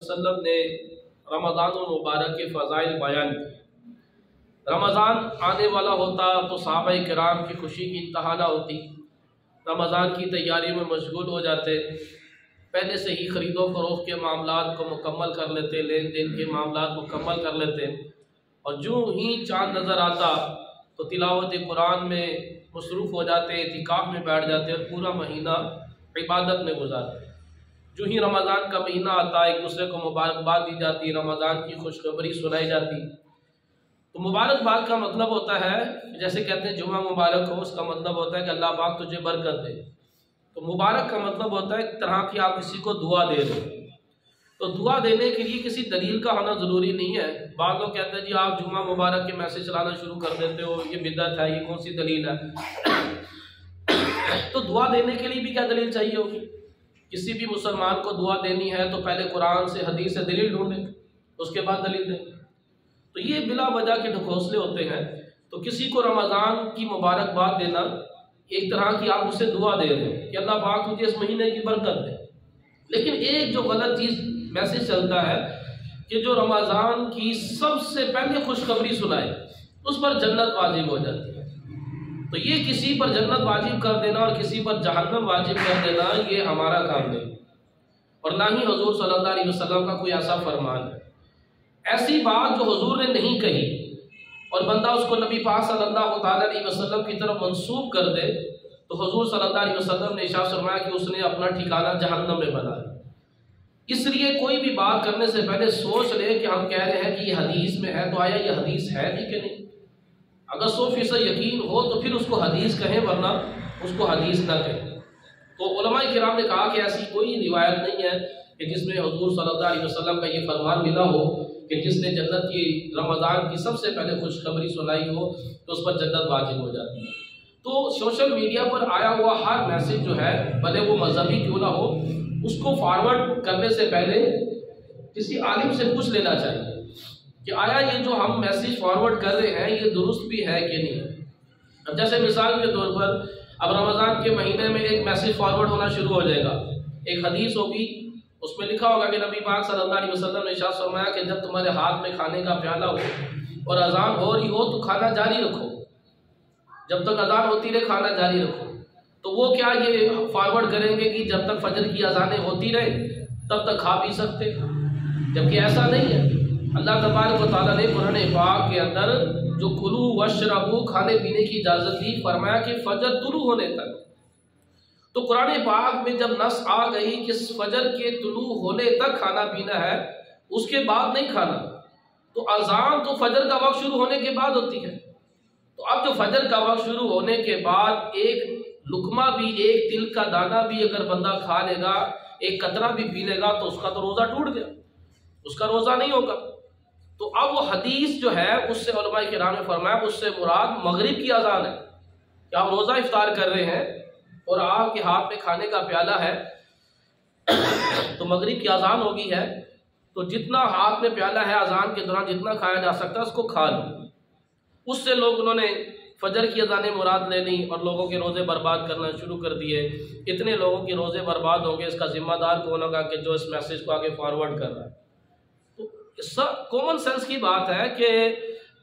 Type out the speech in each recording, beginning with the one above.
وسلم نے رمضان المبارک کے فضائل بیان کی۔ رمضان آنے والا ہوتا تو صحابہ کرام کی خوشی کی انتہا نہ ہوتی، رمضان کی تیاری میں مشغول ہو جاتے، پہلے سے ہی خرید و فروخت کے معاملات کو مکمل کر لیتے، لین دین کے معاملات مکمل کر لیتے، اور جو ہی چاند نظر آتا تو تلاوت قرآن میں مصروف ہو جاتے، اعتکاف میں بیٹھ جاتے اور پورا مہینہ عبادت میں گزارتے۔ جو ہی رمضان کا مہینہ آتا ایک دوسرے کو مبارکباد دی جاتی، رمضان کی خوشخبری سنائی جاتی۔ تو مبارکباد کا مطلب ہوتا ہے، جیسے کہتے ہیں جمعہ مبارک ہو، اس کا مطلب ہوتا ہے کہ اللہ پاک تجھے برکت دے۔ تو مبارک کا مطلب ہوتا ہے ایک طرح کی آپ کسی کو دعا دے دو۔ تو دعا دینے کے لیے کسی دلیل کا ہونا ضروری نہیں ہے۔ بعض لوگ کہتے ہیں جی آپ جمعہ مبارک کے میسج چلانا شروع کر دیتے ہو، یہ بدعت ہے، یہ کون سی دلیل ہے؟ تو دعا دینے کے لیے بھی کیا دلیل چاہیے ہوگی؟ کسی بھی مسلمان کو دعا دینی ہے تو پہلے قرآن سے حدیث سے دلیل ڈھونڈیں، اس کے بعد دلیل دیں۔ تو یہ بلا وجہ کے ڈھکوسلے ہوتے ہیں۔ تو کسی کو رمضان کی مبارکباد دینا ایک طرح کی آپ اسے دعا دے دیں کہ اللہ پاک تجھے اس مہینے کی برکت دے۔ لیکن ایک جو غلط چیز میسج چلتا ہے کہ جو رمضان کی سب سے پہلے خوشخبری سنائے اس پر جنت واجب ہو جاتی ہے۔ تو یہ کسی پر جنت واجب کر دینا اور کسی پر جہنم واجب کر دینا یہ ہمارا کام نہیں، اور نہ ہی حضور صلی اللہ علیہ وسلم کا کوئی ایسا فرمان ہے۔ ایسی بات جو حضور نے نہیں کہی اور بندہ اس کو نبی پاک صلی اللہ تعالیٰ علیہ وسلم کی طرف منسوب کر دے تو حضور صلی اللہ علیہ وسلم نے ارشاد فرمایا کہ اس نے اپنا ٹھکانہ جہنم میں بنا لیا۔ اس لیے کوئی بھی بات کرنے سے پہلے سوچ لے کہ ہم کہہ رہے ہیں کہ یہ حدیث میں ہے تو آیا یہ حدیث ہے بھی کہ نہیں۔ اگر 100% یقین ہو تو پھر اس کو حدیث کہیں، ورنہ اس کو حدیث نہ کہیں۔ تو علماء کرام نے کہا کہ ایسی کوئی روایت نہیں ہے کہ جس میں حضور صلی اللہ علیہ وسلم کا یہ فرمان ملا ہو کہ جس نے جنت کی رمضان کی سب سے پہلے خوشخبری سنائی ہو تو اس پر جنت واجب ہو جاتی ہے۔ تو سوشل میڈیا پر آیا ہوا ہر میسج جو ہے بھلے وہ مذہبی کیوں نہ ہو، اس کو فارورڈ کرنے سے پہلے کسی عالم سے پوچھ لینا چاہیے کہ آیا یہ جو ہم میسج فارورڈ کر رہے ہیں یہ درست بھی ہے کہ نہیں۔ اب جیسے مثال کے طور پر اب رمضان کے مہینے میں ایک میسج فارورڈ ہونا شروع ہو جائے گا، ایک حدیث ہوگی، اس میں لکھا ہوگا کہ نبی پاک صلی اللہ علیہ وسلم نے ارشاد فرمایا کہ جب تمہارے ہاتھ میں کھانے کا پیالہ ہو اور اذان ہو رہی ہو تو کھانا جاری رکھو، جب تک اذان ہوتی رہے کھانا جاری رکھو۔ تو وہ کیا یہ فارورڈ کریں گے کہ جب تک فجر کی اذانیں ہوتی رہے تب تک کھا پی سکتے؟ جبکہ ایسا نہیں ہے۔ اللہ تبارک و تعالیٰ نے قرآن پاک کے اندر جو کلو وشربو کھانے پینے کی اجازت دی، فرمایا کہ فجر طلوع ہونے تک۔ تو قرآن پاک میں جب نص آ گئی کہ فجر کے طلوع ہونے تک کھانا پینا ہے، اس کے بعد نہیں کھانا، تو اذان تو فجر کا وقت شروع ہونے کے بعد ہوتی ہے۔ تو اب جو فجر کا وقت شروع ہونے کے بعد ایک لقمہ بھی، ایک تل کا دانہ بھی اگر بندہ کھا لے گا، ایک قطرہ بھی پی لے گا تو اس کا تو روزہ ٹوٹ گیا، اس کا روزہ نہیں ہوگا۔ تو اب وہ حدیث جو ہے اس سے علماء کرام نے فرمایا اس سے مراد مغرب کی اذان ہے کہ آپ روزہ افطار کر رہے ہیں اور آپ کے ہاتھ میں کھانے کا پیالہ ہے تو مغرب کی اذان ہوگی ہے، تو جتنا ہاتھ میں پیالہ ہے اذان کے دوران جتنا کھایا جا سکتا ہے اس کو کھا لو۔ اس سے لوگ انہوں نے فجر کی اذانیں مراد لے لی اور لوگوں کے روزے برباد کرنا شروع کر دیے۔ اتنے لوگوں کے روزے برباد ہوں گے، اس کا ذمہ دار کون ہوگا کہ جو اس میسج کو آگے فارورڈ کر رہا ہے۔ کامن سینس کی بات ہے کہ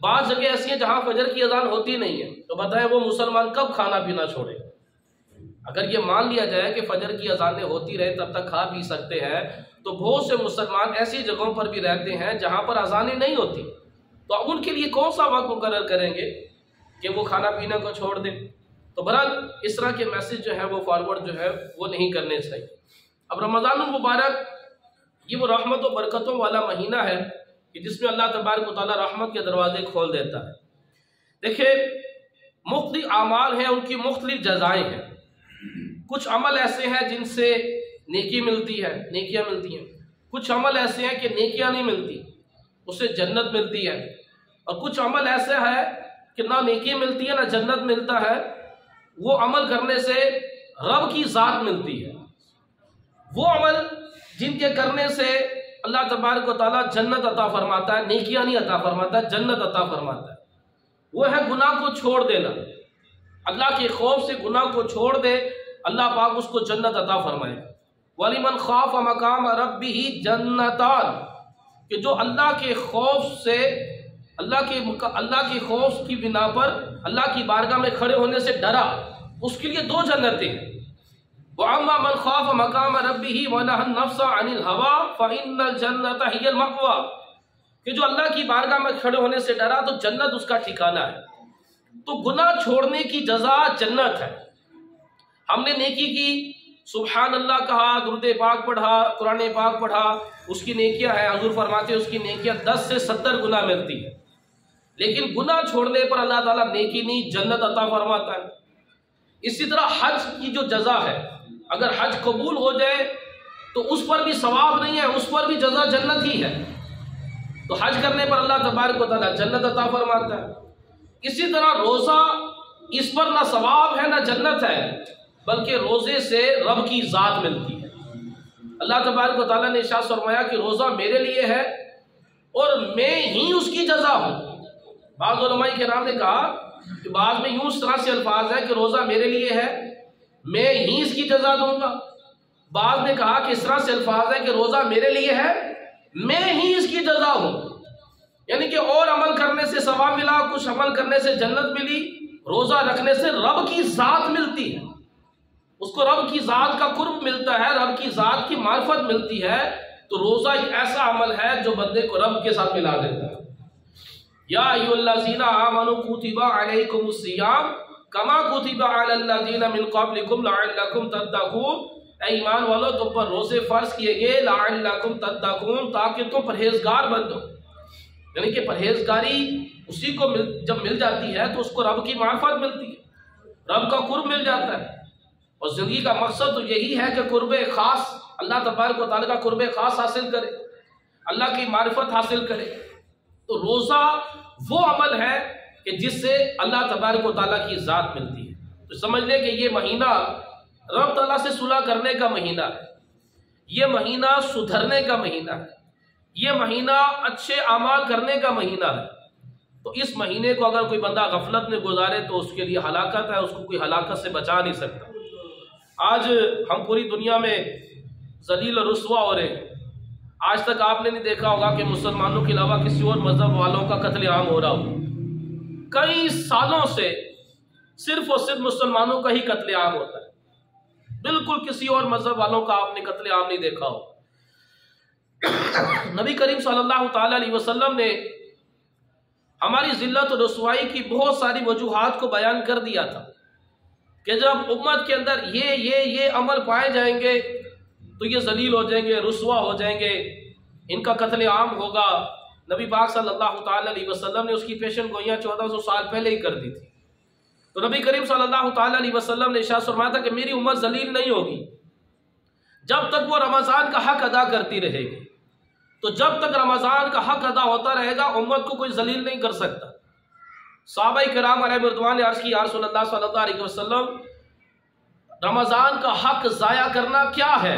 بعض جگہ ایسی ہیں جہاں فجر کی اذان ہوتی نہیں ہے، تو بتائیں وہ مسلمان کب کھانا پینا چھوڑے؟ اگر یہ مان لیا جائے کہ فجر کی اذانیں ہوتی رہے تب تک کھا پی سکتے ہیں، تو بہت سے مسلمان ایسی جگہوں پر بھی رہتے ہیں جہاں پر اذانیں نہیں ہوتی، تو اب ان کے لیے کون سا وقت مقرر کریں گے کہ وہ کھانا پینا کو چھوڑ دیں؟ تو بہرحال اس طرح کے میسج جو ہے وہ فارورڈ جو ہے وہ نہیں کرنے چاہیے۔ اب رمضان المبارک یہ وہ رحمت و برکتوں والا مہینہ ہے کہ جس میں اللہ تبارک و تعالیٰ رحمت کے دروازے کھول دیتا ہے۔ دیکھیں مختلف اعمال ہیں، ان کی مختلف جزائیں ہیں۔ کچھ عمل ایسے ہیں جن سے نیکی ملتی ہے، نیکیاں ملتی ہیں، کچھ عمل ایسے ہیں کہ نیکیاں نہیں ملتی، اس سے جنت ملتی ہے، اور کچھ عمل ایسے ہے کہ نہ نیکی ملتی ہے نہ جنت ملتا ہے، وہ عمل کرنے سے رب کی ذات ملتی ہے۔ وہ عمل جن کے کرنے سے اللہ تبارک و تعالیٰ جنت عطا فرماتا ہے، نیکیاں نہیں عطا فرماتا، جنت عطا فرماتا ہے، وہ ہے گناہ کو چھوڑ دینا۔ اللہ کے خوف سے گناہ کو چھوڑ دے، اللہ پاک اس کو جنت عطا فرمائے۔ وَلِمَنْ خَافَ مَقَامَ رَبِّهِ جَنَّتَانِ، کہ جو اللہ کے خوف سے، اللہ کے خوف کی بنا پر اللہ کی بارگاہ میں کھڑے ہونے سے ڈرا، اس کے لیے 2 جنتیں ہیں۔ وَأَمَّا مَنْ خَافَ مَقَامَ رَبِّهِ وَنَهَى النَّفْسَ عَنِ الْهَوَىٰ فَإِنَّ الْجَنَّةَ هِيَ الْمَأْوَىٰ، کہ جو اللہ کی بارگاہ میں کھڑے ہونے سے ڈرا تو جنت اس کا ٹھکانہ ہے۔ تو گناہ چھوڑنے کی جزا جنت ہے۔ ہم نے نیکی کی، سبحان اللہ کہا، درود پاک پڑھا، قرآن پاک پڑھا، اس کی نیکیاں ہیں، حضور فرماتے ہیں اس کی نیکیاں 10 سے 70 گنا ملتی ہے۔ لیکن گناہ چھوڑنے پر اللہ تعالیٰ نیکی نہیں، جنت عطا فرماتا ہے۔ اسی طرح حج کی جو جزا ہے، اگر حج قبول ہو جائے تو اس پر بھی ثواب نہیں ہے، اس پر بھی جزا جنت ہی ہے۔ تو حج کرنے پر اللہ تبارک و تعالیٰ جنت عطا فرماتا ہے۔ اسی طرح روزہ، اس پر نہ ثواب ہے نہ جنت ہے، بلکہ روزے سے رب کی ذات ملتی ہے۔ اللہ تبارک و تعالیٰ نے ارشاد فرمایا کہ روزہ میرے لیے ہے اور میں ہی اس کی جزا ہوں۔ بعض علماء کرام نے کہا کہ بعض میں یوں اس طرح سے الفاظ ہے کہ روزہ میرے لیے ہے، میں ہی اس کی جزا دوں گا۔ بعض نے کہا کہ اس طرح سے الفاظ ہے کہ روزہ میرے لیے ہے، میں ہی اس کی جزا ہوں، یعنی کہ اور عمل کرنے سے ثواب ملا، کچھ عمل کرنے سے جنت ملی، روزہ رکھنے سے رب کی ذات ملتی ہے، اس کو رب کی ذات کا قرب ملتا ہے، رب کی ذات کی معرفت ملتی ہے۔ تو روزہ ایک ایسا عمل ہے جو بندے کو رب کے ساتھ ملا دیتا ہے۔ یا ایھا الذین آمنوا کتب علیکم الصیام کما کتب علی الذین من قبلکم لعلکم تتقون، اے ایمان والو تم پر روزے فرض کیے گئے، لعلکم تتقون، تاکہ تم پرہیزگار بن دو۔ یعنی کہ پرہیزگاری اسی کو جب مل جاتی ہے تو اس کو رب کی معرفت ملتی ہے، رب کا قرب مل جاتا ہے۔ اور زندگی کا مقصد تو یہی ہے کہ قرب خاص، اللہ تبارک و تعالیٰ کا قرب خاص حاصل کرے، اللہ کی معرفت حاصل کرے۔ تو روزہ وہ عمل ہے کہ جس سے اللہ تبارک و تعالیٰ کی ذات ملتی ہے۔ تو سمجھ لیں کہ یہ مہینہ رب تعالیٰ سے صلح کرنے کا مہینہ ہے، یہ مہینہ سدھرنے کا مہینہ ہے، یہ مہینہ اچھے اعمال کرنے کا مہینہ ہے۔ تو اس مہینے کو اگر کوئی بندہ غفلت میں گزارے تو اس کے لیے ہلاکت ہے، اس کو کوئی ہلاکت سے بچا نہیں سکتا۔ آج ہم پوری دنیا میں ذلیل و رسوا ہو رہے ہیں۔ آج تک آپ نے نہیں دیکھا ہوگا کہ مسلمانوں کے علاوہ کسی اور مذہب والوں کا قتل عام ہو رہا ہو۔ کئی سالوں سے صرف اور صرف مسلمانوں کا ہی قتل عام ہوتا ہے، بالکل کسی اور مذہب والوں کا آپ نے قتل عام نہیں دیکھا ہو۔ نبی کریم صلی اللہ تعالی علیہ وسلم نے ہماری ذلت و رسوائی کی بہت ساری وجوہات کو بیان کر دیا تھا کہ جب امت کے اندر یہ عمل پائے جائیں گے تو یہ ذلیل ہو جائیں گے، رسوا ہو جائیں گے، ان کا قتل عام ہوگا۔ نبی پاک صلی اللہ تعالی علیہ وسلم نے اس کی پیشن گوئیاں 1400 سال پہلے ہی کر دی تھی۔ تو نبی کریم صلی اللہ تعالی علیہ وسلم نے ارشاد فرمایا تھا کہ میری امت ذلیل نہیں ہوگی جب تک وہ رمضان کا حق ادا کرتی رہے گی۔ تو جب تک رمضان کا حق ادا ہوتا رہے گا امت کو کوئی ذلیل نہیں کر سکتا۔ صحابہ کرام علیہ رضوان نے عرض کی یا رسول اللہ صلی اللہ علیہ وسلم، رمضان کا حق ضائع کرنا کیا ہے؟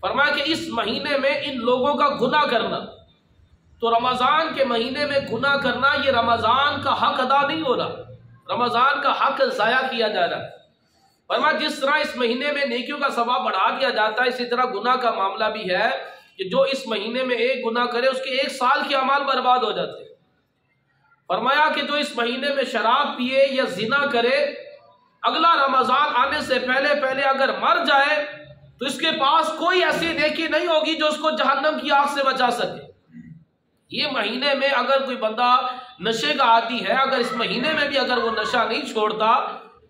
فرمایا کہ اس مہینے میں ان لوگوں کا گناہ کرنا۔ تو رمضان کے مہینے میں گناہ کرنا، یہ رمضان کا حق ادا نہیں ہو رہا، رمضان کا حق ضائع کیا جا رہا ہے۔ فرمایا جس طرح اس مہینے میں نیکیوں کا ثواب بڑھا دیا جاتا ہے، اسی طرح گناہ کا معاملہ بھی ہے کہ جو اس مہینے میں ایک گناہ کرے اس کے 1 سال کے اعمال برباد ہو جاتے ہیں۔ فرمایا کہ جو اس مہینے میں شراب پیے یا زنا کرے، اگلا رمضان آنے سے پہلے اگر مر جائے تو اس کے پاس کوئی ایسی نیکی نہیں ہوگی جو اس کو جہنم کی آگ سے بچا سکے۔ یہ مہینے میں اگر کوئی بندہ نشے کا عادی ہے، اگر اس مہینے میں بھی اگر وہ نشہ نہیں چھوڑتا،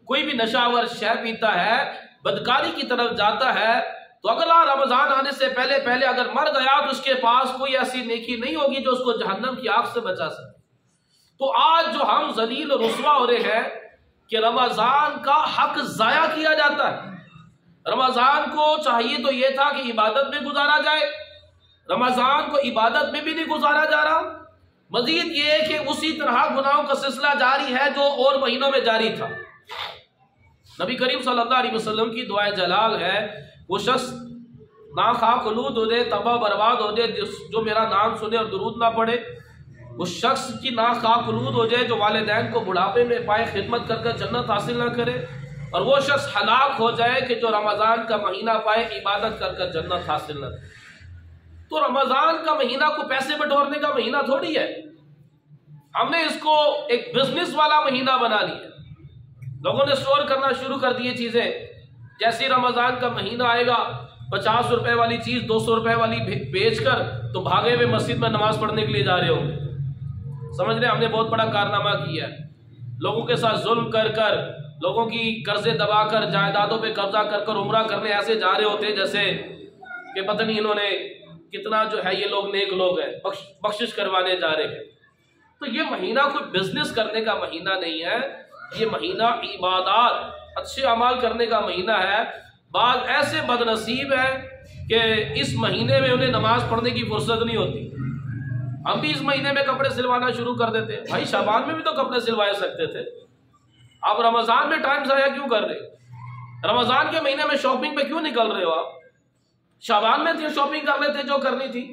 کوئی بھی نشہ آور شے پیتا ہے، بدکاری کی طرف جاتا ہے، تو اگلا رمضان آنے سے پہلے اگر مر گیا تو اس کے پاس کوئی ایسی نیکی نہیں ہوگی جو اس کو جہنم کی آگ سے بچا سکے۔ تو آج جو ہم ذلیل و رسوا ہو رہے ہیں کہ رمضان کا حق ضائع کیا جاتا ہے۔ رمضان کو چاہیے تو یہ تھا کہ عبادت میں گزارا جائے، رمضان کو عبادت میں بھی نہیں گزارا جا رہا۔ مزید یہ ہے کہ اسی طرح گناہوں کا سلسلہ جاری ہے جو اور مہینوں میں جاری تھا۔ نبی کریم صلی اللہ علیہ وسلم کی دعائے جلال ہے، وہ شخص ناخواہ خلود ہو جائے، تباہ برباد ہو جائے جو میرا نام سنے اور درود نہ پڑھے، اس شخص کی ناخواہ خلود ہو جائے جو والدین کو بڑھاپے میں پائے خدمت کر جنت حاصل نہ کرے، اور وہ شخص ہلاک ہو جائے کہ جو رمضان کا مہینہ پائے عبادت کر کر جنت حاصل نہ کرے۔ تو رمضان کا مہینہ کو پیسے بٹورنے کا مہینہ تھوڑی ہے، ہم نے اس کو ایک بزنس والا مہینہ بنا لیا۔ لوگوں نے اسٹور کرنا شروع کر دیے چیزیں، جیسے رمضان کا مہینہ آئے گا 50 روپے والی چیز 200 روپے والی بیچ کر تو بھاگے ہوئے مسجد میں نماز پڑھنے کے لیے جا رہے ہوں گے۔ سمجھ رہے ہیں ہم نے بہت بڑا کارنامہ کیا ہے، لوگوں کے ساتھ ظلم کر کر، لوگوں کی قرضے دبا کر، جائیدادوں پہ قبضہ کر کر عمرہ کرنے ایسے جا رہے ہوتے جیسے کہ پتہ نہیں انہوں نے کتنا جو ہے، یہ لوگ نیک لوگ ہیں، بخشش کروانے جا رہے ہیں۔ تو یہ مہینہ کوئی بزنس کرنے کا مہینہ نہیں ہے، یہ مہینہ عبادات، اچھے اعمال کرنے کا مہینہ ہے۔ بعض ایسے بد نصیب ہیں کہ اس مہینے میں انہیں نماز پڑھنے کی فرصت نہیں ہوتی۔ ہم بھی اس مہینے میں کپڑے سلوانا شروع کر دیتے ہیں، بھائی شعبان میں بھی تو کپڑے سلوائے سکتے تھے، آپ رمضان میں ٹائم ضائع کیوں کر رہے؟ رمضان کے مہینے میں شاپنگ پہ کیوں نکل رہے ہو آپ؟ شعبان میں شاپنگ کر لیتے جو کرنی تھی،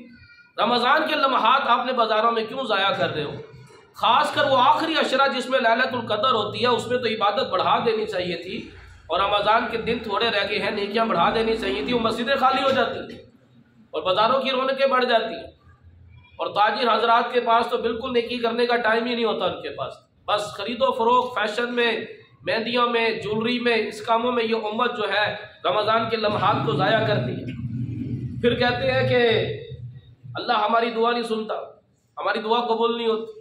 رمضان کے لمحات آپ نے بازاروں میں کیوں ضائع کر رہے ہو؟ خاص کر وہ آخری عشرہ جس میں لیلۃ القدر ہوتی ہے، اس میں تو عبادت بڑھا دینی چاہیے تھی، اور رمضان کے دن تھوڑے رہ گئے ہیں، نیکیاں بڑھا دینی چاہیے تھی، وہ مسجدیں خالی ہو جاتی ہیں اور بازاروں کی رونقیں بڑھ جاتی ہیں، اور تاجر حضرات کے پاس تو بالکل نیکی کرنے کا ٹائم ہی نہیں ہوتا ان کے پاس، بس خرید و فروخت، فیشن میں، مہندیوں میں، جولری میں، اس کاموں میں یہ امت جو ہے رمضان کے لمحات کو ضائع کرتی ہے۔ پھر کہتے ہیں کہ اللہ ہماری دعا نہیں سنتا، ہماری دعا قبول نہیں ہوتی۔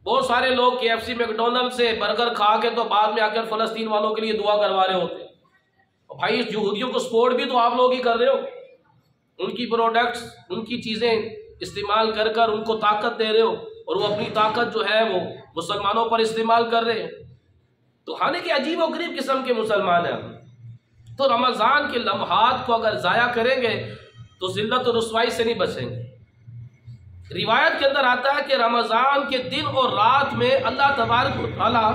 بہت سارے لوگ KFC میکڈونلڈ سے برگر کھا کے تو بعد میں آ کر فلسطین والوں کے لیے دعا کروا رہے ہوتے ہیں۔ بھائی اس یہودیوں کو سپورٹ بھی تو آپ لوگ ہی کر رہے ہو، ان کی پروڈکٹس، ان کی چیزیں استعمال کر کر ان کو طاقت دے رہے ہو، اور وہ اپنی طاقت جو ہے وہ مسلمانوں پر استعمال کر رہے ہیں۔ تو حالانکہ عجیب و غریب قسم کے مسلمان ہیں ہم۔ تو رمضان کے لمحات کو اگر ضائع کریں گے تو ذلت و رسوائی سے نہیں بچیں گے۔ روایت کے اندر آتا ہے کہ رمضان کے دن اور رات میں اللہ تبارک و تعالی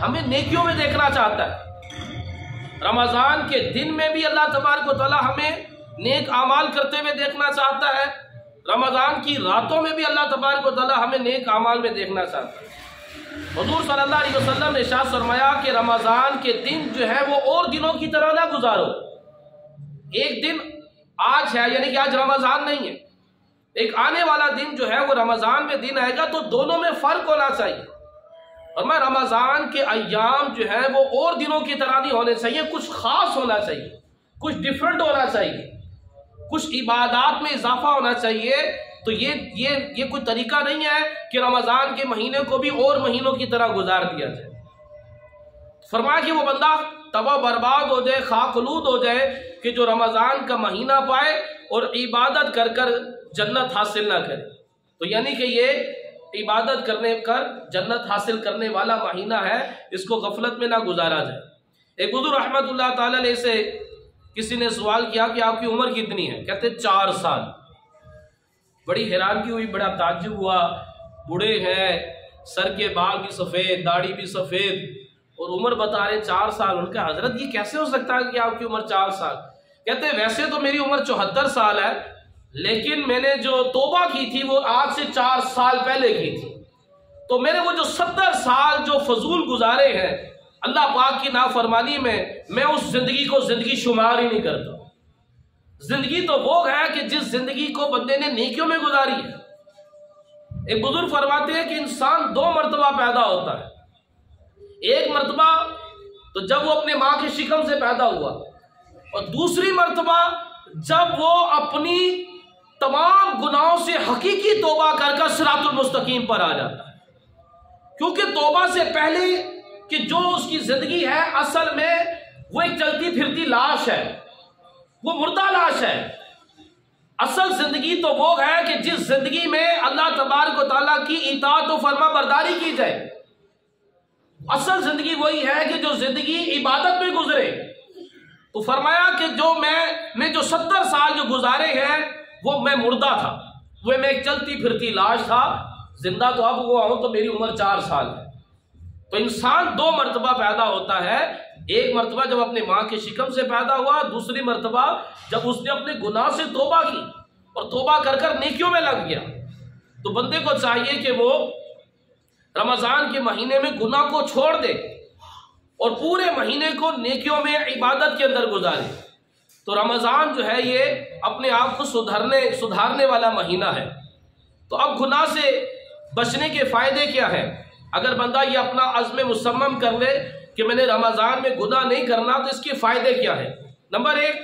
ہمیں نیکیوں میں دیکھنا چاہتا ہے۔ رمضان کے دن میں بھی اللہ تبارک و تعالی ہمیں نیک اعمال کرتے ہوئے دیکھنا چاہتا ہے، رمضان کی راتوں میں بھی اللہ تبارک و تعالی ہمیں نیک اعمال میں دیکھنا چاہتا ہے۔ حضور صلی اللہ علیہ وسلم نے ارشاد فرمایا کہ رمضان کے دن جو ہے وہ اور دنوں کی طرح نہ گزارو۔ ایک دن آج ہے، یعنی کہ آج رمضان نہیں ہے، ایک آنے والا دن جو ہے وہ رمضان میں دن آئے گا، تو دونوں میں فرق ہونا چاہیے۔ اور میں رمضان کے ایام جو ہے وہ اور دنوں کی طرح نہیں ہونے چاہیے، کچھ خاص ہونا چاہیے، کچھ ڈیفرنٹ ہونا چاہیے، کچھ عبادات میں اضافہ ہونا چاہیے۔ تو یہ کوئی طریقہ نہیں ہے کہ رمضان کے مہینے کو بھی اور مہینوں کی طرح گزار دیا جائے۔ فرمایا کہ وہ بندہ تباہ برباد ہو جائے، خاک آلود ہو جائے کہ جو رمضان کا مہینہ پائے اور عبادت کر کر جنت حاصل نہ کرے۔ تو یعنی کہ یہ عبادت کرنے کر جنت حاصل کرنے والا مہینہ ہے، اس کو غفلت میں نہ گزارا جائے۔ ایک بزرگ رحمت اللہ تعالی علیہ سے کسی نے سوال کیا کہ آپ کی عمر کتنی ہے؟ کہتے 4 سال۔ بڑی حیرانگی ہوئی، بڑا تعجب ہوا، بوڑھے ہیں، سر کے بال بھی سفید، داڑھی بھی سفید، اور عمر بتا رہے 4 سال۔ ان کا حضرت یہ کیسے ہو سکتا ہے کہ آپ کی عمر 4 سال؟ کہتے ویسے تو میری عمر 74 سال ہے، لیکن میں نے جو توبہ کی تھی وہ آج سے 4 سال پہلے کی تھی، تو میرے وہ جو 70 سال جو فضول گزارے ہیں اللہ پاک کی نافرمانی میں اس زندگی کو زندگی شمار ہی نہیں کرتا۔ زندگی تو وہ ہے کہ جس زندگی کو بندے نے نیکیوں میں گزاری ہے۔ ایک بزرگ فرماتے ہیں کہ انسان 2 مرتبہ پیدا ہوتا ہے، ایک مرتبہ تو جب وہ اپنے ماں کے شکم سے پیدا ہوا، اور دوسری مرتبہ جب وہ اپنی تمام گناہوں سے حقیقی توبہ کر کر صراط المستقیم پر آ جاتا ہے۔ کیونکہ توبہ سے پہلے کہ جو اس کی زندگی ہے اصل میں وہ ایک چلتی پھرتی لاش ہے، وہ مردہ لاش ہے۔ اصل زندگی تو وہ ہے کہ جس زندگی میں اللہ تبارک و تعالیٰ کی اطاعت و فرما برداری کی جائے۔ اصل زندگی وہی ہے کہ جو زندگی عبادت میں گزرے۔ تو فرمایا کہ جو میں جو 70 سال جو گزارے ہیں وہ میں مردہ تھا، وہ میں ایک چلتی پھرتی لاش تھا، زندہ تو اب ہوا ہوں تو میری عمر 4 سال ہے۔ تو انسان 2 مرتبہ پیدا ہوتا ہے، ایک مرتبہ جب اپنے ماں کے شکم سے پیدا ہوا، دوسری مرتبہ جب اس نے اپنے گناہ سے توبہ کی اور توبہ کر کر نیکیوں میں لگ گیا۔ تو بندے کو چاہیے کہ وہ رمضان کے مہینے میں گناہ کو چھوڑ دے، اور پورے مہینے کو نیکیوں میں عبادت کے اندر گزارے، تو رمضان جو ہے یہ اپنے آپ کو سدھارنے والا مہینہ ہے۔ تو اب گناہ سے بچنے کے فائدے کیا ہیں؟ اگر بندہ یہ اپنا عزم مصمم کر لے کہ میں نے رمضان میں گناہ نہیں کرنا، تو اس کے فائدے کیا ہیں؟ نمبر 1،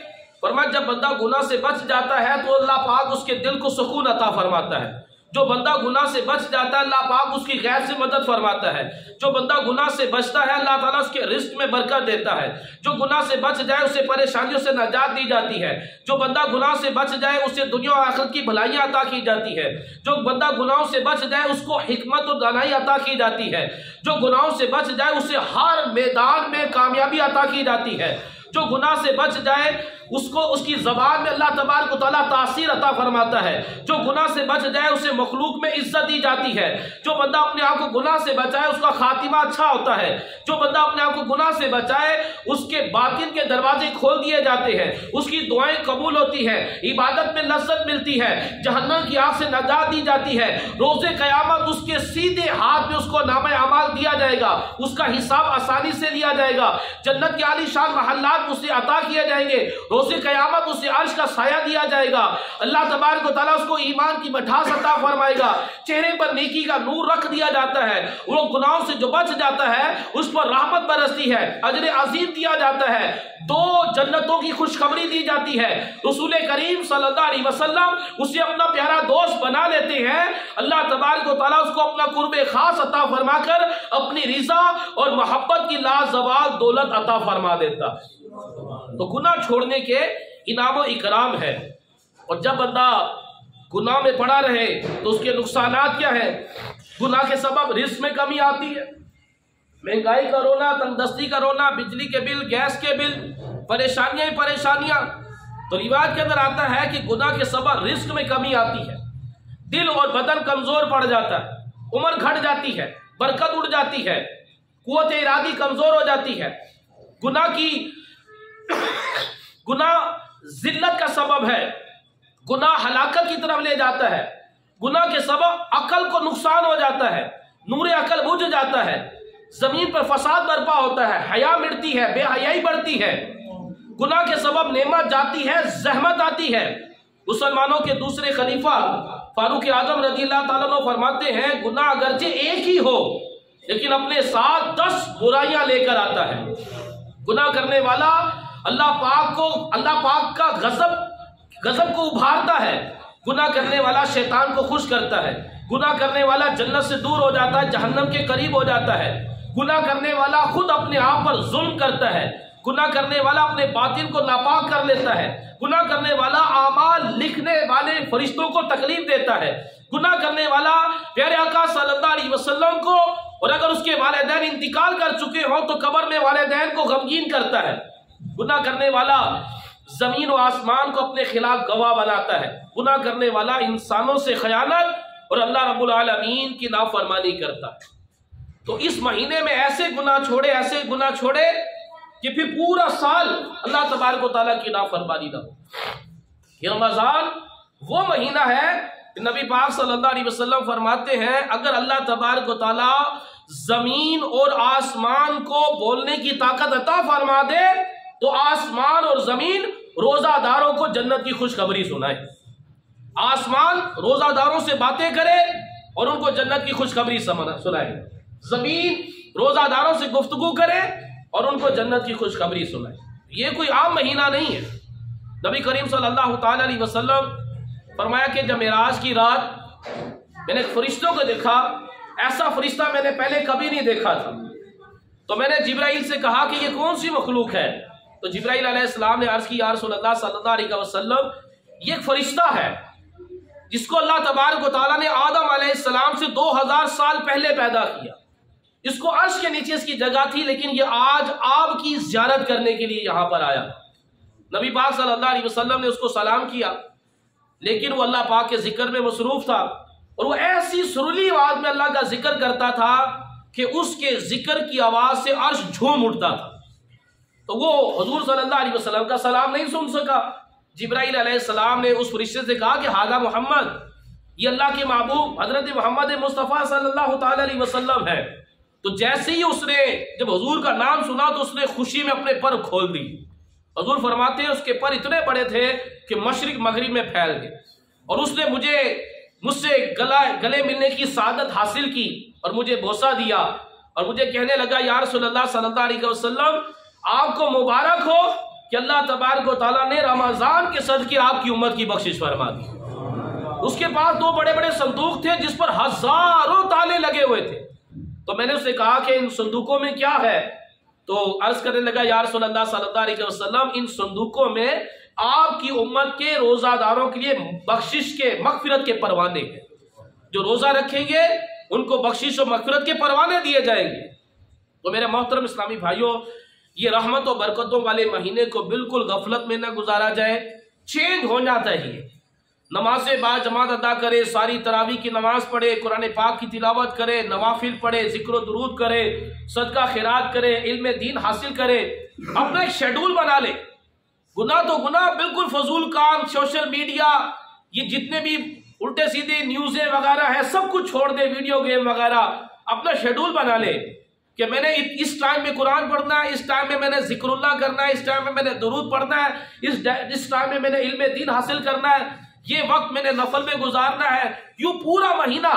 فرمایا جب بندہ گناہ سے بچ جاتا ہے تو اللہ پاک اس کے دل کو سکون عطا فرماتا ہے۔ جو بندہ گناہ سے بچ جاتا ہے اللہ پاک اس کی غیر سے مدد فرماتا ہے۔ جو بندہ گناہ سے بچتا ہے اللہ تعالیٰ اس کے رزق میں برکت دیتا ہے۔ جو گناہ سے بچ جائے اسے پریشانیوں سے نجات دی جاتی ہے۔ جو بندہ گناہ سے بچ جائے اسے دنیا و آخرت کی بھلائیاں عطا کی جاتی ہے۔ جو بندہ گناہوں سے بچ جائے اس کو حکمت و دانائی عطا کی جاتی ہے۔ جو گناہوں سے بچ جائے اسے ہر میدان میں کامیابی عطا کی جاتی ہے۔ جو گناہ سے بچ جائے اس کی زبان میں اللہ تبارک و تعالیٰ تاثیر عطا فرماتا ہے۔ جو گناہ سے بچ جائے اسے مخلوق میں عزت دی جاتی ہے۔ جو بندہ اپنے آپ کو گناہ سے بچائے اس کا خاتمہ اچھا ہوتا ہے۔ جو بندہ اپنے آپ کو گناہ سے بچائے اس کے باطن کے دروازے کھول دیے جاتے ہیں، اس کی دعائیں قبول ہوتی ہیں، عبادت میں لذت ملتی ہے، جہنم کی آگ سے نجات دی جاتی ہے۔ روز قیامت اس کے سیدھے ہاتھ میں اس کو نامہ اعمال دیا جائے گا، اس کا حساب آسانی سے لیا جائے گا، جنت کے عالی شان محلات اسے عطا کیے جائیں گے، روز قیامت اسے عرش کا سایہ دیا جائے گا، اللہ تبارک و تعالیٰ اس کو ایمان کی مٹھاس عطا فرمائے گا، چہرے پر نیکی کا نور رکھ دیا جاتا ہے، وہ گناہوں سے جو بچ جاتا ہے اس پر رحمت برستی ہے، اجر عظیم دیا جاتا ہے، 2 جنتوں کی خوشخبری دی جاتی ہے۔ رسول کریم صلی اللہ علیہ وسلم اسے اپنا پیارا دوست بنا لیتے ہیں، اللہ تبارک و تعالیٰ اس کو اپنا قرب خاص عطا فرما کر اپنی رضا اور محبت کی لازوال دولت عطا فرما دیتا ہے۔ تو گناہ چھوڑنے کے انعام و اکرام ہے، اور جب بندہ گناہ میں پڑا رہے تو اس کے نقصانات کیا ہیں؟ گناہ کے سبب رزق میں کمی آتی ہے، مہنگائی کا رونا، تنگدستی کا رونا، بجلی کے بل، گیس کے بل، پریشانیاں ہی پریشانیاں۔ تو روایت کے اندر آتا ہے کہ گناہ کے سبب رزق میں کمی آتی ہے، دل اور بدن کمزور پڑ جاتا ہے، عمر گھٹ جاتی ہے، برکت اڑ جاتی ہے، قوت ارادی کمزور ہو جاتی ہے۔ گناہ ذلت کا سبب ہے، گناہ ہلاکت کی طرف لے جاتا ہے، گناہ کے سبب عقل کو نقصان ہو جاتا ہے، نور عقل بجھ جاتا ہے، زمین پر فساد برپا ہوتا ہے، حیا مٹتی ہے، بے حیائی بڑھتی ہے، گناہ کے سبب نعمت جاتی ہے، زحمت آتی ہے۔ مسلمانوں کے دوسرے خلیفہ فاروق اعظم رضی اللہ تعالیٰ عنہ فرماتے ہیں گناہ اگرچہ ایک ہی ہو لیکن اپنے ساتھ 10 برائیاں لے کر آتا ہے۔ گناہ کرنے والا اللہ پاک کا غضب کو ابھارتا ہے، گناہ کرنے والا شیطان کو خوش کرتا ہے، گناہ کرنے والا جنت سے دور ہو جاتا ہے، جہنم کے قریب ہو جاتا ہے، گناہ کرنے والا خود اپنے آپ پر ظلم کرتا ہے، گناہ کرنے والا اپنے باطن کو ناپاک کر لیتا ہے، گناہ کرنے والا اعمال لکھنے والے فرشتوں کو تکلیف دیتا ہے، گناہ کرنے والا پیارے آقا صلی اللہ علیہ وسلم کو، اور اگر اس کے والدین انتقال کر چکے ہوں تو قبر میں والدین کو غمگین کرتا ہے، گناہ کرنے والا زمین و آسمان کو اپنے خلاف گواہ بناتا ہے، گناہ کرنے والا انسانوں سے خیانت اور اللہ رب العالمین کی نافرمانی کرتا ہے۔ تو اس مہینے میں ایسے گناہ چھوڑے کہ پھر پورا سال اللہ تبارک و تعالیٰ کی نافرمانی نہ ہو۔ یہ رمضان وہ مہینہ ہے کہ نبی پاک صلی اللہ علیہ وسلم فرماتے ہیں اگر اللہ تبارک و تعالیٰ زمین اور آسمان کو بولنے کی طاقت عطا فرما دے تو آسمان اور زمین روزہ داروں کو جنت کی خوشخبری سنائے۔ آسمان روزہ داروں سے باتیں کرے اور ان کو جنت کی خوشخبری سنائے، زمین روزہ داروں سے گفتگو کرے اور ان کو جنت کی خوشخبری سنائے۔ یہ کوئی عام مہینہ نہیں ہے۔ نبی کریم صلی اللہ تعالی علیہ وسلم فرمایا کہ جب معراج کی رات میں نے فرشتوں کو دیکھا، ایسا فرشتہ میں نے پہلے کبھی نہیں دیکھا تھا، تو میں نے جبرائیل سے کہا کہ یہ کون سی مخلوق ہے؟ تو جبرائیل علیہ السلام نے عرض کی یا رسول اللہ صلی اللہ علیہ وسلم یہ ایک فرشتہ ہے جس کو اللہ تبارک و تعالیٰ نے آدم علیہ السلام سے 2000 سال پہلے پیدا کیا، اس کو عرش کے نیچے اس کی جگہ تھی لیکن یہ آج آپ کی زیارت کرنے کے لیے یہاں پر آیا۔ نبی پاک صلی اللہ علیہ وسلم نے اس کو سلام کیا لیکن وہ اللہ پاک کے ذکر میں مصروف تھا اور وہ ایسی سریلی آواز میں اللہ کا ذکر کرتا تھا کہ اس کے ذکر کی آواز سے عرش جھوم اٹھتا تھا، تو وہ حضور صلی اللہ علیہ وسلم کا سلام نہیں سن سکا۔ جبرائیل علیہ السلام نے اس فرشتے سے کہا کہ ہذا محمد، یہ اللہ کے محبوب حضرت محمد مصطفیٰ صلی اللہ تعالی علیہ وسلم ہے۔ تو جیسے ہی اس نے جب حضور کا نام سنا تو اس نے خوشی میں اپنے پر کھول دی. حضور فرماتے ہیں اس کے پر اتنے بڑے تھے کہ مشرق مغرب میں پھیل گئے، اور اس نے مجھ سے گلے ملنے کی سعادت حاصل کی اور مجھے بوسہ دیا اور مجھے کہنے لگا یا رسول اللہ صلی اللہ علیہ وسلم آپ کو مبارک ہو کہ اللہ تبارک و تعالیٰ نے رمضان کے صدقے آپ کی امت کی بخشش فرما دی. اس کے پاس 2 بڑے بڑے صندوق تھے جس پر ہزاروں تالے لگے ہوئے تھے. تو میں نے اسے کہا کہ ان صندوقوں میں کیا ہے؟ تو عرض کرنے لگا یا رسول اللہ صلی اللہ علیہ وسلم ان صندوقوں میں آپ کی امت کے روزہ داروں کے لیے بخشش کے مغفرت کے پروانے ہیں. جو روزہ رکھیں گے ان کو بخشش و مغفرت کے پروانے دیے جائیں گے. تو میرے محترم اسلامی بھائیوں، یہ رحمت و برکتوں والے مہینے کو بالکل غفلت میں نہ گزارا جائے، چینج ہونا چاہیے. نماز با جماعت ادا کرے، ساری تراویح کی نماز پڑھے، قرآن پاک کی تلاوت کرے، نوافل پڑھے، ذکر و درود کرے، صدقہ خیرات کرے، علم دین حاصل کرے، اپنا ایک شیڈول بنا لے. گناہ تو گناہ، بالکل فضول کام، سوشل میڈیا، یہ جتنے بھی الٹے سیدھے نیوزیں وغیرہ ہیں سب کچھ چھوڑ دے، ویڈیو گیم وغیرہ. اپنا شیڈول بنا لے کہ میں نے اس ٹائم میں قرآن پڑھنا ہے، اس ٹائم میں میں نے ذکر اللہ کرنا ہے، اس ٹائم میں میں نے درود پڑھنا ہے، اس ٹائم میں میں نے علم دین حاصل کرنا ہے، یہ وقت میں نے نفل میں گزارنا ہے. یوں پورا مہینہ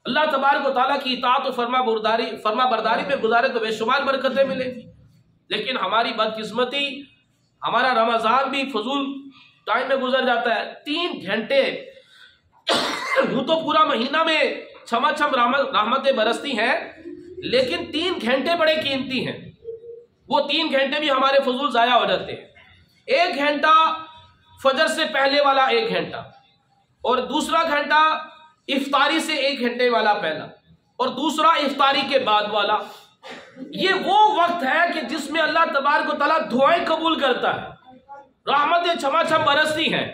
اللہ تبارک و تعالیٰ کی اطاعت و فرما برداری میں گزارے تو بے شمار برکتیں ملیں گی. لیکن ہماری بدقسمتی، ہمارا رمضان بھی فضول ٹائم میں گزر جاتا ہے. 3 گھنٹے وہ تو پورا مہینہ میں چھما چھم رحمتیں برستی ہیں، لیکن 3 گھنٹے بڑے قیمتی ہیں. وہ 3 گھنٹے بھی ہمارے فضول ضائع ہو جاتے ہیں. 1 گھنٹہ فجر سے پہلے والا 1 گھنٹہ، اور دوسرا گھنٹہ افطاری سے 1 گھنٹے والا پہلا، اور دوسرا افطاری کے بعد والا. یہ وہ وقت ہے کہ جس میں اللہ تبارک و تعالیٰ دعائیں قبول کرتا ہے، رحمتیں چھما چھم برستی ہیں.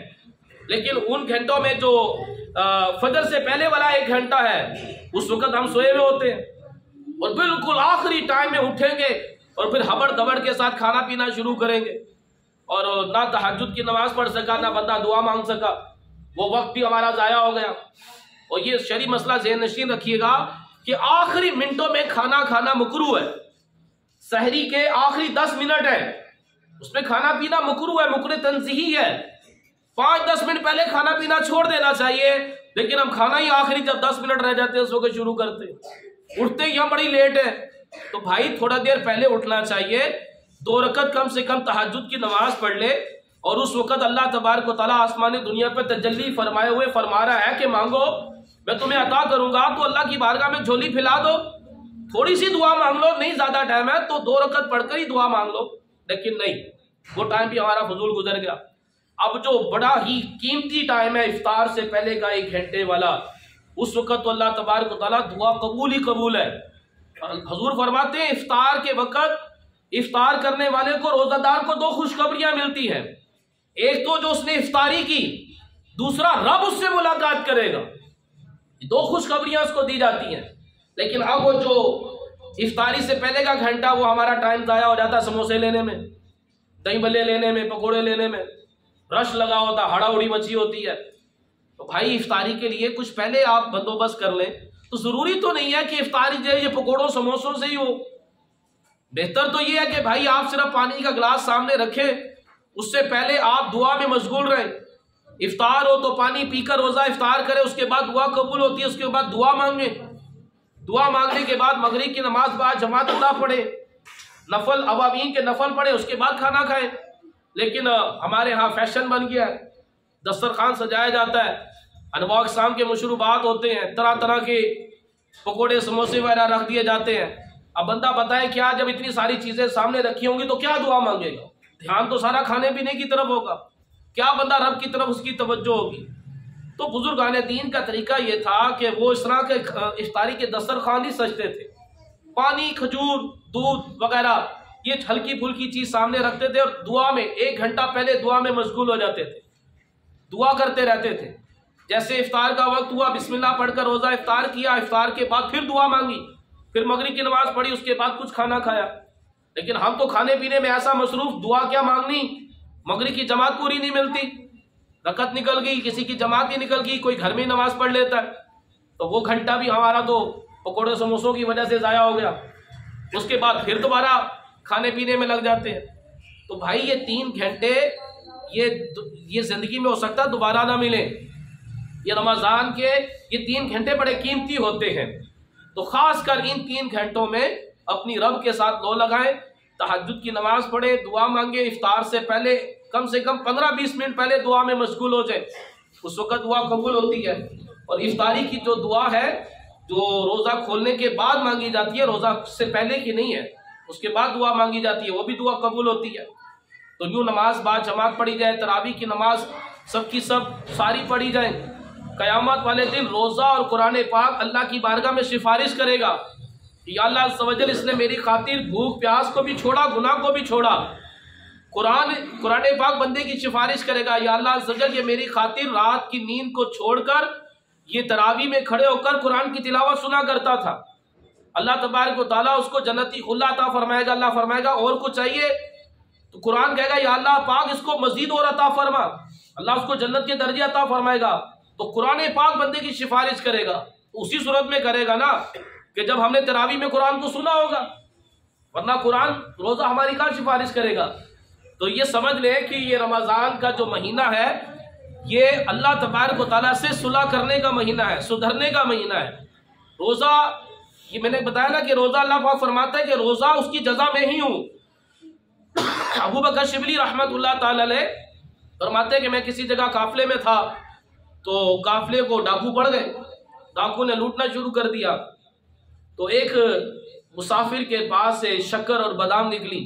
لیکن ان گھنٹوں میں جو فجر سے پہلے والا 1 گھنٹہ ہے اس وقت ہم سوئے ہوئے ہوتے ہیں، اور بالکل آخری ٹائم میں اٹھیں گے اور پھر ہبڑ دبڑ کے ساتھ کھانا پینا شروع کریں گے، اور نہ تہجد کی نماز پڑھ سکا، نہ بندہ دعا مانگ سکا. وہ وقت بھی ہمارا ضائع ہو گیا. اور یہ شرعی مسئلہ ذہن نشین رکھیے گا کہ آخری منٹوں میں کھانا کھانا مکروہ ہے. سحری کے آخری 10 منٹ ہے، اس میں کھانا پینا مکروہ ہے، مکروہ تنزیہی ہے. 5-10 منٹ پہلے کھانا پینا چھوڑ دینا چاہیے، لیکن ہم کھانا ہی آخری جب 10 منٹ رہ جاتے ہیں اس وقت شروع کرتے ہیں. اٹھتے ہی ہم بڑی لیٹ ہے. تو بھائی تھوڑا دیر پہلے اٹھنا چاہیے، 2 رکعت کم سے کم تہجد کی نماز پڑھ لے، اور اس وقت اللہ تبارک و تعالیٰ آسمانی دنیا پہ تجلی فرمائے ہوئے فرما رہا ہے کہ مانگو میں تمہیں عطا کروں گا. تو اللہ کی بارگاہ میں جھولی پھیلا دو، تھوڑی سی دعا مانگ لو. نہیں زیادہ ٹائم ہے تو 2 رکعت پڑھ کر ہی دعا مانگ لو. لیکن نہیں، وہ ٹائم بھی ہمارا فضول گزر گیا. اب جو بڑا ہی قیمتی ٹائم ہے افطار سے پہلے کا 1 گھنٹے والا، اس وقت تو اللہ تبارک و تعالیٰ دعا قبول ہی قبول ہے. حضور فرماتے ہیں افطار کے وقت افطار کرنے والے کو، روزہ دار کو 2 خوشخبریاں ملتی ہیں. ایک تو جو اس نے افطاری کی، دوسرا رب اس سے ملاقات کرے گا. 2 خوشخبریاں اس کو دی جاتی ہیں. لیکن اب وہ جو افطاری سے پہلے کا گھنٹہ، وہ ہمارا ٹائم ضائع ہو جاتا ہے سموسے لینے میں، دہی بلے لینے میں، پکوڑے لینے میں. رش لگا ہوتا، ہڑا اڑی مچی ہوتی ہے. تو بھائی افطاری کے لیے کچھ پہلے آپ بندوبست کر لیں. تو ضروری تو نہیں ہے کہ افطاری جو ہے یہ پکوڑوں سموسوں سے ہی ہو. بہتر تو یہ ہے کہ بھائی آپ صرف پانی کا گلاس سامنے رکھیں، اس سے پہلے آپ دعا میں مشغول رہیں. افطار ہو تو پانی پی کر روزہ افطار کرے، اس کے بعد دعا قبول ہوتی ہے، اس کے بعد دعا مانگیں. دعا مانگنے کے بعد مغرب کی نماز با جماعت ادا پڑھے، نفل اوابین کے نفل پڑھے، اس کے بعد کھانا کھائیں. لیکن ہمارے ہاں فیشن بن گیا ہے، دسترخوان سجایا جاتا ہے، انواع اقسام کے مشروبات ہوتے ہیں، طرح طرح کے پکوڑے سموسے وغیرہ رکھ دیے جاتے ہیں. اب بندہ بتائے کیا، جب اتنی ساری چیزیں سامنے رکھی ہوں گی تو کیا دعا مانگے گا؟ دھیان تو سارا کھانے پینے کی طرف ہوگا، کیا بندہ رب کی طرف اس کی توجہ ہوگی؟ تو بزرگان دین کا طریقہ یہ تھا کہ وہ اس طرح کے افطاری کے دسترخوان ہی سجتے تھے. پانی، کھجور، دودھ وغیرہ یہ ہلکی پھلکی چیز سامنے رکھتے تھے، اور دعا میں 1 گھنٹہ پہلے دعا میں مشغول ہو جاتے تھے، دعا کرتے رہتے تھے. جیسے افطار کا وقت ہوا، بسم اللہ پڑھ کر روزہ افطار کیا، افطار کے بعد پھر دعا مانگی، پھر مغرب کی نماز پڑھی، اس کے بعد کچھ کھانا کھایا. لیکن ہم تو کھانے پینے میں ایسا مصروف، دعا کیا مانگنی، مغرب کی جماعت پوری نہیں ملتی، رکعت نکل گئی، کسی کی جماعت ہی نکل گئی، کوئی گھر میں نماز پڑھ لیتا ہے. تو وہ گھنٹہ بھی ہمارا تو پکوڑے سموسوں کی وجہ سے ضائع ہو گیا، اس کے بعد پھر دوبارہ کھانے پینے میں لگ جاتے ہیں۔ تو بھائی یہ 3 گھنٹے یہ زندگی میں ہو سکتا ہے دوبارہ نہ ملے، یہ رمضان کے یہ 3 گھنٹے بڑے قیمتی ہوتے ہیں۔ تو خاص کر ان 3 گھنٹوں میں اپنی رب کے ساتھ لو لگائیں، تہجد کی نماز پڑھیں، دعا مانگیں، افطار سے پہلے کم سے کم 15-20 منٹ پہلے دعا میں مشغول ہو جائیں، اس وقت دعا قبول ہوتی ہے۔ اور افطاری کی جو دعا ہے جو روزہ کھولنے کے بعد مانگی جاتی ہے، روزہ سے پہلے کی نہیں ہے، اس کے بعد دعا مانگی جاتی ہے، وہ بھی دعا قبول ہوتی ہے۔ تو یوں نماز بعد جماعت پڑھی جائے، تراویح کی نماز سب کی سب ساری پڑھی جائیں۔ قیامت والے دن روزہ اور قرآن پاک اللہ کی بارگاہ میں سفارش کرے گا، یا اللہ عز و جل اس نے میری خاطر بھوک پیاس کو بھی چھوڑا، گناہ کو بھی چھوڑا۔ قرآن پاک بندے کی سفارش کرے گا، یا اللہ عز و جل یہ میری خاطر رات کی نیند کو چھوڑ کر یہ تراویح میں کھڑے ہو کر قرآن کی تلاوت سنا کرتا تھا۔ اللہ تبارک و تعالیٰ اس کو جنتی خلہ عطا فرمائے گا۔ اللہ فرمائے گا اور کچھ چاہیے؟ تو قرآن کہے گا یا اللہ پاک اس کو مزید اور عطا فرما، اللہ اس کو جنت کے درجے عطا فرمائے گا۔ تو قرآن پاک بندے کی سفارش کرے گا، اسی صورت میں کرے گا نا کہ جب ہم نے تراویح میں قرآن کو سنا ہوگا، ورنہ قرآن روزہ ہماری کہاں سفارش کرے گا۔ تو یہ سمجھ لیں کہ یہ رمضان کا جو مہینہ ہے یہ اللہ تبارک و تعالیٰ سے صلح کرنے کا مہینہ ہے، سدھرنے کا مہینہ ہے۔ روزہ یہ میں نے بتایا نا کہ روزہ اللہ پاک فرماتا ہے کہ روزہ اس کی جزا میں ہی ہوں۔ ابو بکر شبلی رحمت اللہ تعالی علیہ فرماتے ہیں کہ میں کسی جگہ قافلے میں تھا تو قافلے کو ڈاکو پڑ گئے، ڈاکو نے لوٹنا شروع کر دیا۔ تو ایک مسافر کے پاس سے شکر اور بادام نکلی،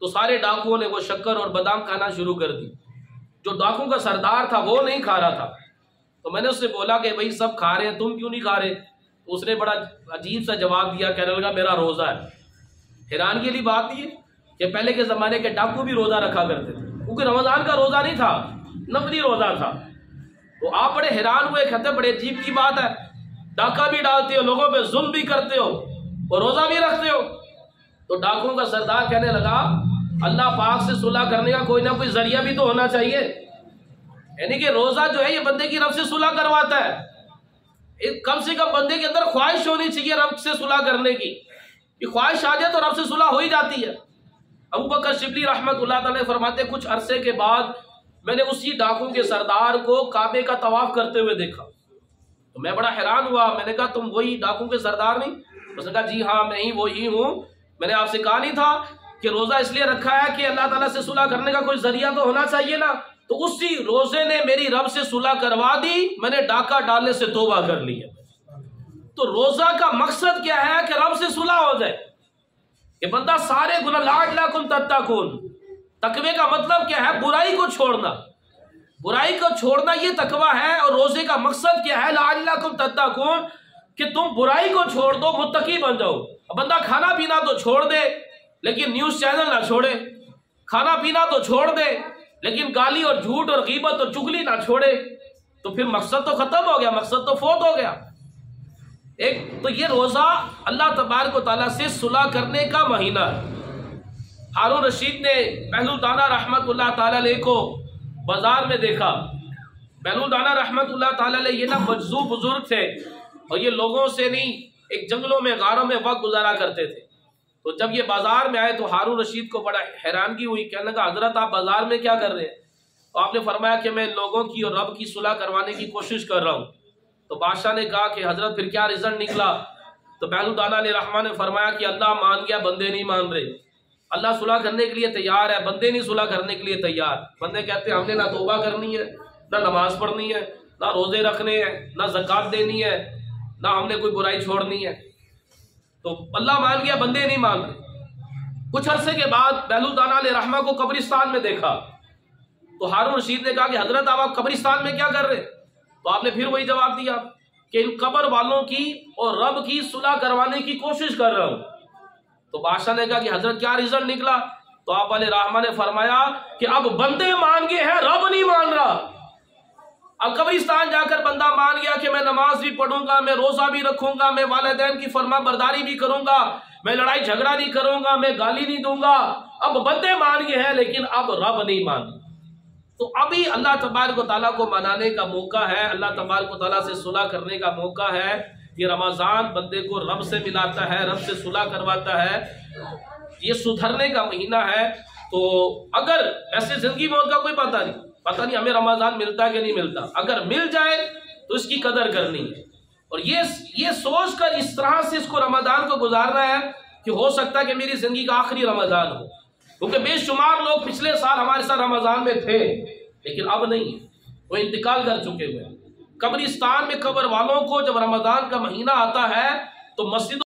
تو سارے ڈاکوؤں نے وہ شکر اور بادام کھانا شروع کر دی۔ جو ڈاکو کا سردار تھا وہ نہیں کھا رہا تھا، تو میں نے اس سے بولا کہ بھائی سب کھا رہے ہیں تم کیوں نہیں کھا رہے؟ تو اس نے بڑا عجیب سا جواب دیا، کہنے لگا میرا روزہ ہے۔ حیرانگی والی بات یہ کہ پہلے کے زمانے کے ڈاکو بھی روزہ رکھا کرتے تھے، کیونکہ رمضان کا روزہ نہیں تھا، نفلی روزہ تھا۔ تو آپ بڑے حیران ہوئے، کہتے بڑے عجیب کی بات ہے، ڈاکہ بھی ڈالتے ہو، لوگوں پہ ظلم بھی کرتے ہو اور روزہ بھی رکھتے ہو۔ تو ڈاکوؤں کا سردار کہنے لگا اللہ پاک سے صلح کرنے کا کوئی نہ کوئی ذریعہ بھی تو ہونا چاہیے، یعنی کہ روزہ جو ہے یہ بندے کی رب سے صلح کرواتا ہے۔ کم سے کم بندے کے اندر خواہش ہونی چاہیے رب سے صلح کرنے کی، کہ خواہش آ جائے تو رب سے صلح ہو ہی جاتی ہے۔ ابو بکر شبلی رحمت اللہ تعالی فرماتے کچھ عرصے کے بعد میں نے اسی ڈاکو کے سردار کو کعبے کا طواف کرتے ہوئے دیکھا، تو میں بڑا حیران ہوا۔ میں نے کہا تم وہی ڈاکو کے سردار نہیں؟ اس نے کہا جی ہاں میں ہی وہی ہوں، میں نے آپ سے کہا نہیں تھا کہ روزہ اس لیے رکھا ہے کہ اللہ تعالیٰ سے صلح کرنے کا کوئی ذریعہ تو ہونا چاہیے نا۔ تو اسی روزے نے میری رب سے صلح کروا دی، میں نے ڈاکہ ڈالنے سے توبہ کر لی ہے۔ تو روزہ کا مقصد کیا ہے کہ رب سے صلح ہو جائے، کہ بندہ سارے گناہ لعلکم تتقون۔ تقوی کا مطلب کیا ہے؟ برائی کو چھوڑنا، برائی کو چھوڑنا یہ تقوی ہے۔ اور روزے کا مقصد کیا ہے؟ لعلکم تتقون، کہ تم برائی کو چھوڑ دو، متقی بن جاؤ۔ بندہ کھانا پینا تو چھوڑ دے لیکن نیوز چینل نہ چھوڑے، کھانا پینا تو چھوڑ دے لیکن گالی اور جھوٹ اور غیبت اور چغلی نہ چھوڑے، تو پھر مقصد تو ختم ہو گیا، مقصد تو فوت ہو گیا۔ تو یہ روزہ اللہ تبارک و تعالیٰ سے صلح کرنے کا مہینہ ہے۔ ہارون رشید نے بہلول دانا رحمت اللہ تعالیٰ علیہ کو بازار میں دیکھا۔ بہلول دانا رحمت اللہ تعالیٰ علیہ یہ نا مجذوب بزرگ تھے، اور یہ لوگوں سے نہیں، ایک جنگلوں میں غاروں میں وقت گزارا کرتے تھے۔ تو جب یہ بازار میں آئے تو ہارون رشید کو بڑا حیرانگی ہوئی، کہنے لگا حضرت آپ بازار میں کیا کر رہے ہیں؟ تو آپ نے فرمایا کہ میں لوگوں کی اور رب کی صلح کروانے کی کوشش کر رہا ہوں۔ تو بادشاہ نے کہا کہ حضرت پھر کیا رزلٹ نکلا؟ تو بہلول دانا علیہ رحمٰن نے فرمایا کہ اللہ مان گیا، بندے نہیں مان رہے۔ اللہ صلح کرنے کے لیے تیار ہے، بندے نہیں صلح کرنے کے لیے تیار۔ بندے کہتے ہیں ہم نے نہ توبہ کرنی ہے، نہ نماز پڑھنی ہے، نہ روزے رکھنے ہیں، نہ زکوٰۃ دینی ہے، نہ ہم نے کوئی برائی چھوڑنی ہے۔ تو اللہ مان گیا، بندے نہیں مان رہے۔ کچھ عرصے کے بعد بہلول دانا علیہ رحمہ کو قبرستان میں دیکھا، تو ہارون رشید نے کہا کہ حضرت آپ قبرستان میں کیا کر رہے؟ تو آپ نے پھر وہی جواب دیا کہ ان قبر والوں کی اور رب کی صلح کروانے کی کوشش کر رہا ہوں۔ تو بادشاہ نے کہا کہ حضرت کیا رزلٹ نکلا؟ تو آپ علیہ رحمہ نے فرمایا کہ اب بندے مان گئے ہیں، رب نہیں مان رہا۔ اب قبرستان جا کر بندہ مان گیا کہ میں نماز بھی پڑھوں گا، میں روزہ بھی رکھوں گا، میں والدین کی فرما برداری بھی کروں گا، میں لڑائی جھگڑا نہیں کروں گا، میں گالی نہیں دوں گا۔ اب بندے مان گئے ہیں لیکن اب رب نہیں مان۔ تو ابھی اللہ تبارک و تعالیٰ کو منانے کا موقع ہے، اللہ تبارک و تعالیٰ سے صلح کرنے کا موقع ہے۔ یہ رمضان بندے کو رب سے ملاتا ہے، رب سے صلح کرواتا ہے، یہ سدھرنے کا مہینہ ہے۔ تو اگر ایسے زندگی موت کا کوئی پتہ نہیں ہمیں رمضان ملتا ہے کہ نہیں ملتا، اگر مل جائے تو اس کی قدر کرنی ہے، اور یہ سوچ کر اس طرح سے اس کو رمضان کو گزارنا ہے کہ ہو سکتا ہے کہ میری زندگی کا آخری رمضان ہو، کیونکہ بے شمار لوگ پچھلے سال ہمارے ساتھ رمضان میں تھے لیکن اب نہیں، وہ انتقال کر چکے ہوئے۔ قبرستان میں قبر والوں کو جب رمضان کا مہینہ آتا ہے تو مسجد